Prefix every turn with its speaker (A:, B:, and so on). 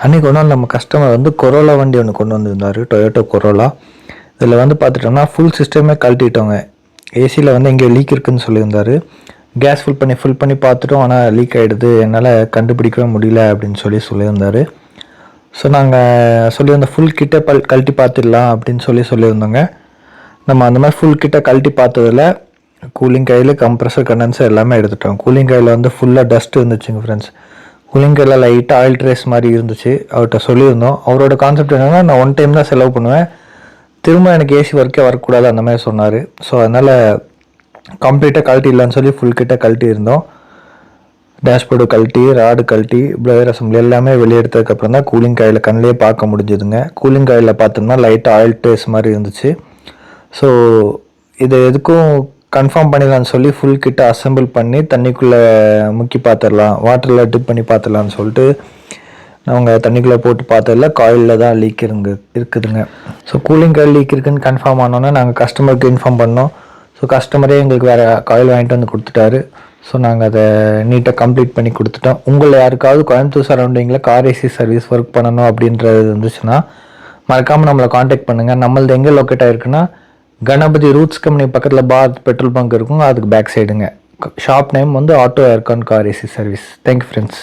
A: அன்றைக்கி ஒரு நாள் நம்ம கஸ்டமர் வந்து கொரோலா வண்டி ஒன்று கொண்டு வந்திருந்தார், டொயோட்டோ கொரோலா. இதில் வந்து பார்த்துட்டோம்னா ஃபுல் சிஸ்டமே கழட்டிட்டோங்க. ஏசியில் வந்து எங்கேயோ லீக் இருக்குதுன்னு சொல்லியிருந்தார். கேஸ் ஃபில் பண்ணி பார்த்துட்டோம், ஆனால் லீக் ஆகிடுது, என்னால் கண்டுபிடிக்கவே முடியல அப்படின்னு சொல்லியிருந்தார். ஸோ நாங்கள் சொல்லியிருந்தோம் ஃபுல் கிட்டே கழட்டி பார்த்துடலாம் அப்படின்னு சொல்லியிருந்தோங்க. நம்ம அந்த மாதிரி ஃபுல் கிட்ட கழட்டி பார்த்ததில் கூலிங் காயில், கம்ப்ரஸர், கண்டென்சர் எல்லாமே எடுத்துட்டோம். கூலிங் காயில் வந்து ஃபுல்லாக டஸ்ட் இருந்துச்சுங்க ஃப்ரெண்ட்ஸ். கூலிங் காயில் லைட்டாக ஆயில் ட்ரேஸ் மாதிரி இருந்துச்சு. அவர்கிட்ட சொல்லியிருந்தோம். அவரோட கான்செப்ட் என்னென்னா, நான் ஒன் டைம் தான் செலவு பண்ணுவேன், திரும்ப எனக்கு ஏசி ஒர்க்கே வரக்கூடாது அந்த மாதிரி சொன்னார். ஸோ அதனால் கம்ப்ளீட்டாக கழட்டிடலான்னு சொல்லி ஃபுல் கிட்ட கழட்டி இருந்தோம். டேஷ்போர்டு கழட்டி, ராடு கழட்டி, ப்ளோயர் அசம்பிளி எல்லாமே வெளியே எடுத்ததுக்கப்புறம் தான் கூலிங் காயில் கண்ணிலே பார்க்க முடிஞ்சுதுங்க. கூலிங் காயில் பார்த்தோம்னா லைட்டாக ஆயில் ட்ரேஸ் மாதிரி இருந்துச்சு. ஸோ இது எதுக்கும் கன்ஃபார்ம் பண்ணிடலான்னு சொல்லி ஃபுல் கிட்ட அசம்பிள் பண்ணி தண்ணிக்குள்ளே முக்கி பார்த்துடலாம், வாட்டரில் டிப் பண்ணி பார்த்துடலான்னு சொல்லிட்டு நாங்கள் தண்ணிக்குள்ளே போட்டு பார்த்ததில்ல, காயிலில் தான் லீக் இருக்குதுங்க. ஸோ கூலிங் காயில் லீக் இருக்குதுன்னு கன்ஃபார்ம் ஆனோன்னே நாங்கள் கஸ்டமருக்கு இன்ஃபார்ம் பண்ணோம். ஸோ கஸ்டமரே எங்களுக்கு வேறு காயில் வாங்கிட்டு வந்து கொடுத்துட்டாரு. ஸோ நாங்கள் அதை நீட்டாக கம்ப்ளீட் பண்ணி கொடுத்துட்டோம். உங்களில் யாருக்காவது கோயம்புத்தூர் சரௌண்டிங்கில் கார் ஏசி சர்வீஸ் ஒர்க் பண்ணணும் அப்படின்றது இருந்துச்சுன்னா மறக்காமல் நம்மளை காண்டாக்ட் பண்ணுங்கள். நம்மளது எங்கே லொக்கேட் ஆகிருக்குன்னா, கணபதி ரூட்ஸ் கம்பெனி பக்கத்தில் பாரத் பெட்ரோல் பங்க் இருக்கும், அதுக்கு பேக் சைடுங்க. ஷாப் நேம் வந்து auto aircon car AC service. Thank you friends.